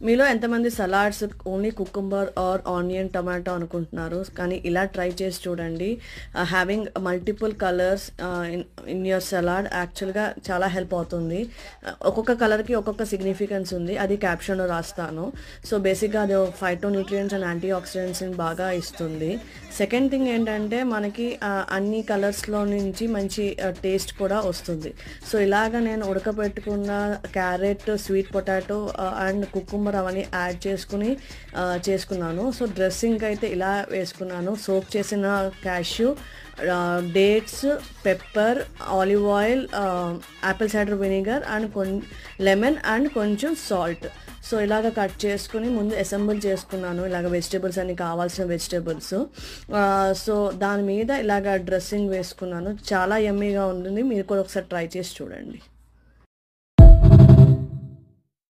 మీలో ఎంతమంది salads only cucumber or onion tomato అనుకుంటున్నారు, కానీ ఇలా ట్రై చేసి చూడండి. Having multiple colours in your salad యాక్చువల్గా చాలా హెల్ప్ అవుతుంది. ఒక్కొక్క కలర్కి ఒక్కొక్క సిగ్నిఫికెన్స్ ఉంది, అది క్యాప్షన్లో రాస్తాను. సో బేసిక్గా అది ఫైటో న్యూట్రియంట్స్ అండ్ యాంటీ ఆక్సిడెంట్స్ని బాగా ఇస్తుంది. సెకండ్ థింగ్ ఏంటంటే మనకి అన్ని కలర్స్లో నుంచి మంచి టేస్ట్ కూడా వస్తుంది. సో ఇలాగ నేను ఉడకబెట్టుకున్న carrot, sweet potato and cucumber అవన్నీ యాడ్ చేసుకున్నాను. సో డ్రెస్సింగ్ అయితే ఇలా వేసుకున్నాను. సోక్ చేసిన cashew, dates, pepper, olive oil, apple cider vinegar and lemon and కొంచెం సాల్ట్. సో ఇలాగ కట్ చేసుకుని ముందు అసెంబుల్ చేసుకున్నాను, ఇలాగ వెజిటేబుల్స్ అన్ని కావాల్సిన వెజిటేబుల్స్. సో దాని మీద ఇలాగ డ్రెస్సింగ్ వేసుకున్నాను. చాలా యమ్మీగా ఉంటుంది, మీరు కూడా ఒకసారి ట్రై చేసి చూడండి.